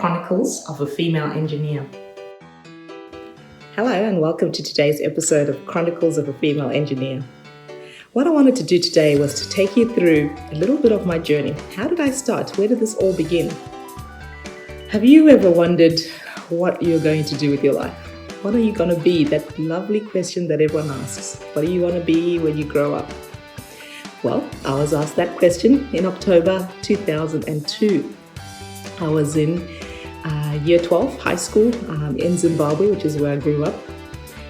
Chronicles of a Female Engineer. Hello and welcome to today's episode of Chronicles of a Female Engineer. What I wanted to do today was to take you through a little bit of my journey. How did I start? Where did this all begin? Have you ever wondered what you're going to do with your life? What are you going to be? That lovely question that everyone asks. What do you want to be when you grow up? Well, I was asked that question in October 2002. I was in year 12, high school in Zimbabwe, which is where I grew up.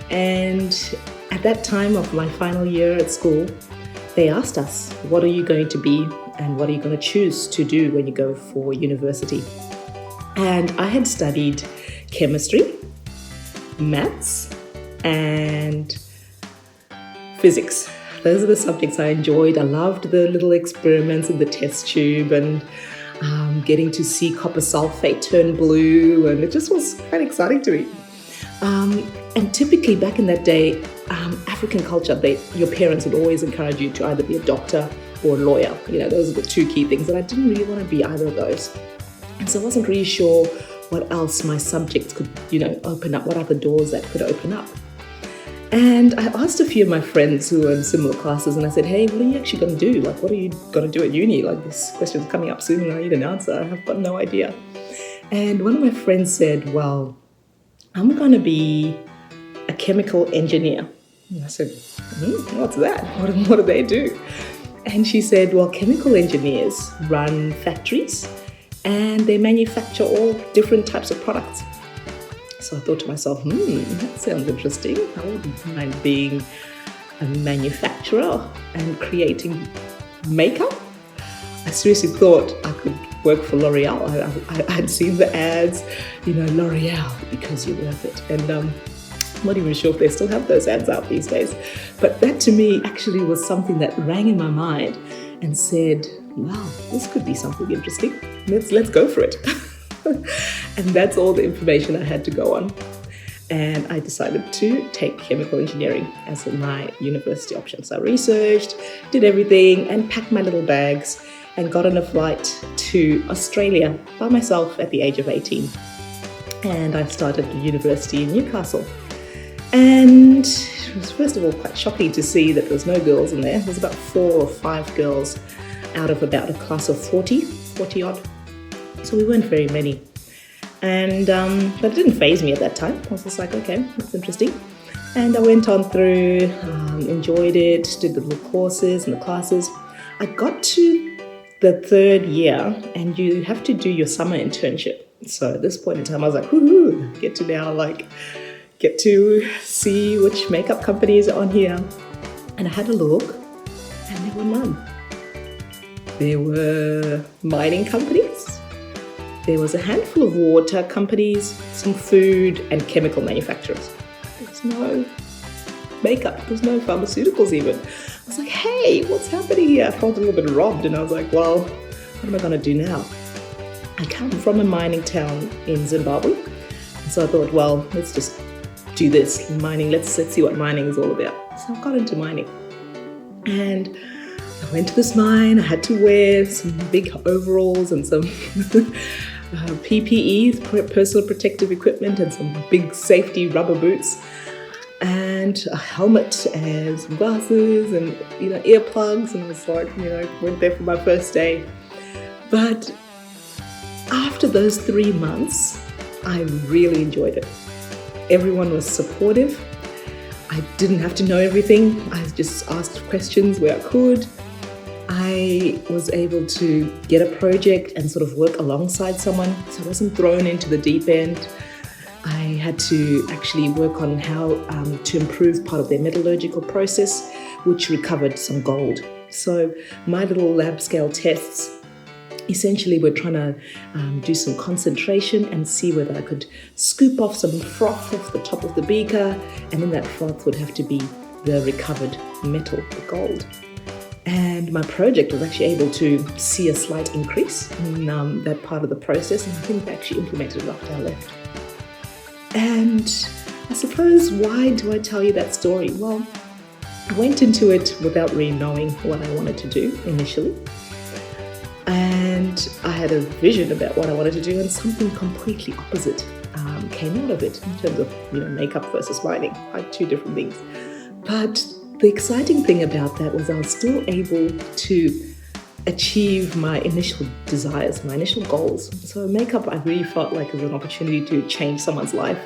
And at that time of my final year at school, they asked us, what are you going to be and what are you going to choose to do when you go for university? And I had studied chemistry, maths, and physics. Those are the subjects I enjoyed. I loved the little experiments in the test tube and getting to see copper sulfate turn blue, and it just was quite exciting to me. And typically back in that day, African culture, your parents would always encourage you to either be a doctor or a lawyer. Those are the two key things, and I didn't really want to be either of those. And so I wasn't really sure what else my subjects could, open up, what other doors that could open up. And I asked a few of my friends who were in similar classes, and I said, hey, what are you actually going to do? What are you going to do at uni? This question's coming up soon and I need an answer. I've got no idea. And one of my friends said, well, I'm going to be a chemical engineer. And I said, what's that? What do they do? And she said, well, chemical engineers run factories and they manufacture all different types of products. So I thought to myself, that sounds interesting. I wouldn't mind being a manufacturer and creating makeup. I seriously thought I could work for L'Oreal. I'd seen the ads, L'Oreal, because you're worth it. And I'm not even sure if they still have those ads out these days. But that to me actually was something that rang in my mind and said, wow, this could be something interesting. Let's go for it. And that's all the information I had to go on. And I decided to take chemical engineering as my university option. So I researched, did everything, and packed my little bags and got on a flight to Australia by myself at the age of 18. And I started university in Newcastle. And it was first of all quite shocking to see that there was no girls in there. There was about 4 or 5 girls out of about a class of 40 odd. So we weren't very many. And but it didn't faze me at that time. I was just like, okay, that's interesting. And I went on through, enjoyed it, did the little courses and the classes. I got to the 3rd year and you have to do your summer internship. So at this point in time, I was like, woohoo, get to see which makeup companies are on here. And I had a look and there were none. There were mining companies. There was a handful of water companies, some food and chemical manufacturers. There was no makeup, there was no pharmaceuticals even. I was like, hey, what's happening here? I felt a little bit robbed and I was like, well, what am I going to do now? I come from a mining town in Zimbabwe. And so I thought, well, let's just do this mining. Let's see what mining is all about. So I got into mining. And I went to this mine. I had to wear some big overalls and some PPE, personal protective equipment, and some big safety rubber boots, and a helmet and some glasses and earplugs. And I was like, went there for my first day. But after those 3 months, I really enjoyed it. Everyone was supportive. I didn't have to know everything. I just asked questions where I could. I was able to get a project and sort of work alongside someone, so I wasn't thrown into the deep end. I had to actually work on how to improve part of their metallurgical process, which recovered some gold. So my little lab scale tests, essentially we're trying to do some concentration and see whether I could scoop off some froth off the top of the beaker, and in that froth would have to be the recovered metal, the gold. And my project was actually able to see a slight increase in that part of the process, and I think they actually implemented it after I left. And I suppose, why do I tell you that story? Well, I went into it without really knowing what I wanted to do initially. And And I had a vision about what I wanted to do, and something completely opposite came out of it in terms of makeup versus mining, like two different things. But the exciting thing about that was I was still able to achieve my initial desires, my initial goals. So makeup, I really felt like it was an opportunity to change someone's life,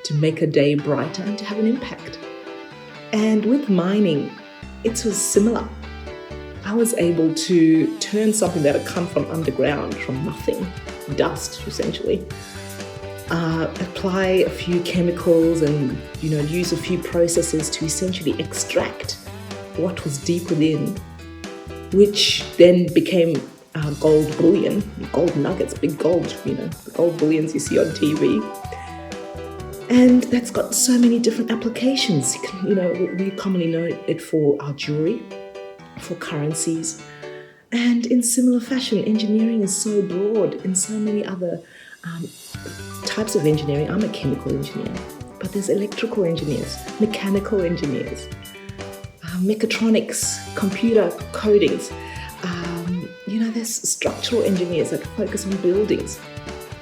to make a day brighter and to have an impact. And with mining, it was similar. I was able to turn something that had come from underground, from nothing, dust essentially, apply a few chemicals and use a few processes to essentially extract what was deep within, which then became gold bullion, gold nuggets, big gold, the gold bullions you see on TV. And that's got so many different applications. We commonly know it for our jewelry, for currencies. And in similar fashion, engineering is so broad in so many other types of engineering. I'm a chemical engineer, but there's electrical engineers, mechanical engineers, mechatronics, computer codings. There's structural engineers that focus on buildings.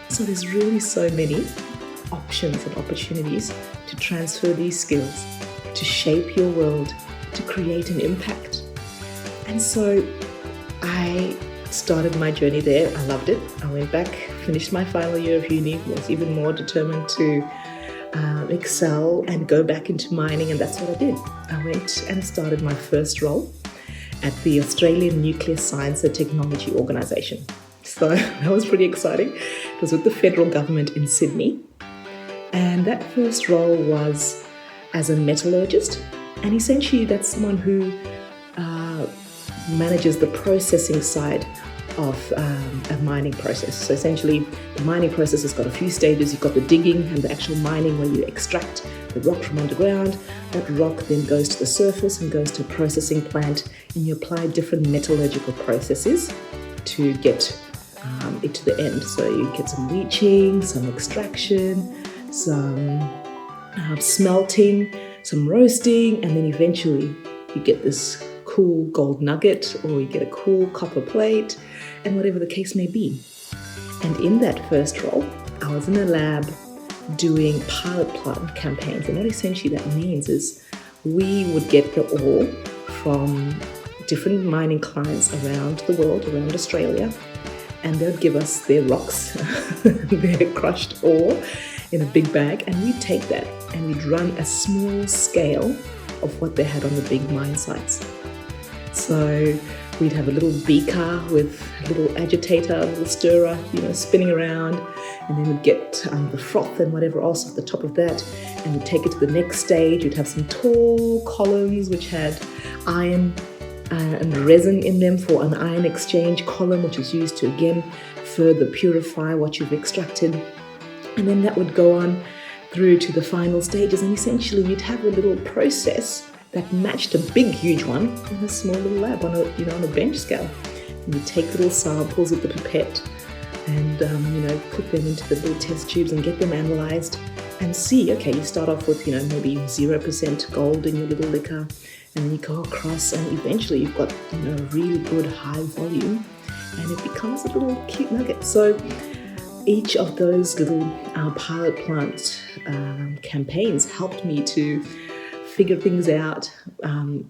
So there's really so many options and opportunities to transfer these skills, to shape your world, to create an impact. And so I started my journey there. I loved it. I went back, finished my final year of uni, was even more determined to excel and go back into mining, and that's what I did. I went and started my first role at the Australian Nuclear Science and Technology Organisation. So that was pretty exciting. It was with the federal government in Sydney. And that first role was as a metallurgist. And essentially that's someone who manages the processing side of a mining process. So essentially the mining process has got a few stages. You've got the digging and the actual mining where you extract the rock from underground. That rock then goes to the surface and goes to a processing plant, and you apply different metallurgical processes to get it to the end. So you get some leaching, some extraction, some smelting, some roasting, and then eventually you get this cool gold nugget, or you get a cool copper plate, and whatever the case may be. And in that first role, I was in a lab doing pilot plant campaigns. And what essentially that means is we would get the ore from different mining clients around the world, around Australia, and they would give us their rocks, their crushed ore in a big bag, and we'd take that and we'd run a small scale of what they had on the big mine sites. So we'd have a little beaker with a little agitator, a little stirrer, spinning around, and then we'd get the froth and whatever else at the top of that, and we'd take it to the next stage. We'd have some tall columns which had iron and resin in them for an ion exchange column, which is used to again further purify what you've extracted. And then that would go on through to the final stages, and essentially you'd have a little process that matched a big, huge one in a small little lab on a bench scale. And you take little samples with the pipette and put them into the little test tubes and get them analysed and see. Okay, you start off with maybe 0% gold in your little liquor, and then you go across, and eventually you've got a really good high volume, and it becomes a little cute nugget. So each of those little pilot plant campaigns helped me to figure things out,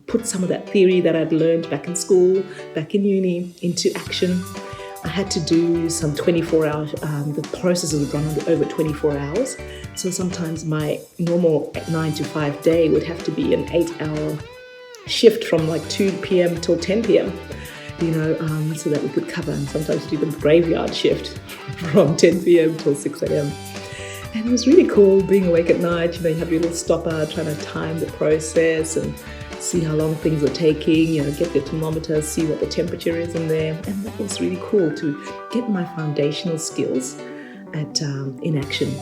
put some of that theory that I'd learned back in school, back in uni, into action. I had to do some 24-hour, the processes would run over 24 hours. So sometimes my normal 9 to 5 day would have to be an 8-hour shift from like 2 p.m. till 10 p.m. So that we could cover, and sometimes do the graveyard shift from 10 p.m. till 6 a.m. And it was really cool being awake at night. You have your little stopper trying to time the process and see how long things are taking, get your thermometer, see what the temperature is in there. And that was really cool to get my foundational skills in action.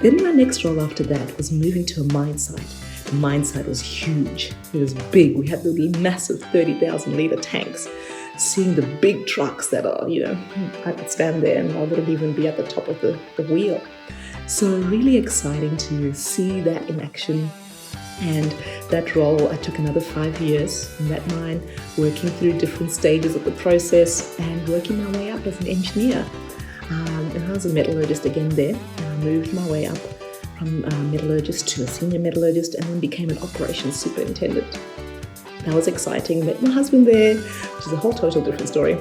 Then my next role after that was moving to a mine site. The mine site was huge. It was big. We had the massive 30,000 litre tanks. Seeing the big trucks that are, I could stand there and I wouldn't even be at the top of the wheel. So really exciting to see that in action, And that role, I took another 5 years in that mine, working through different stages of the process and working my way up as an engineer. And I was a metallurgist again there, and I moved my way up from metallurgist to a senior metallurgist and then became an operations superintendent. That was exciting. Met my husband there, which is a whole total different story,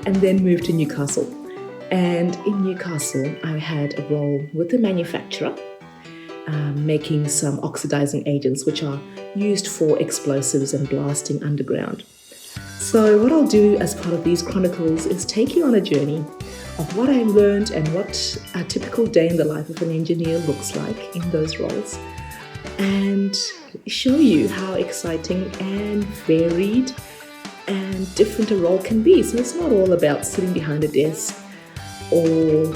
and then moved to Newcastle. And in Newcastle, I had a role with the manufacturer, making some oxidizing agents which are used for explosives and blasting underground. So what I'll do as part of these chronicles is take you on a journey of what I learned and what a typical day in the life of an engineer looks like in those roles, and show you how exciting and varied and different a role can be. So it's not all about sitting behind a desk or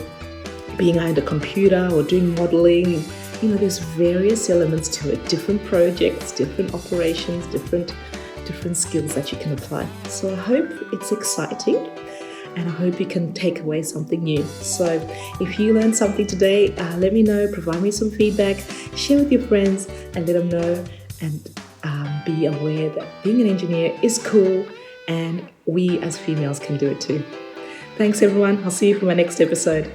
being behind a computer or doing modeling. There's various elements to it, different projects, different operations, different skills that you can apply. So I hope it's exciting, and I hope you can take away something new. So if you learned something today, let me know, provide me some feedback, share with your friends and let them know, and be aware that being an engineer is cool and we as females can do it too. Thanks everyone. I'll see you for my next episode.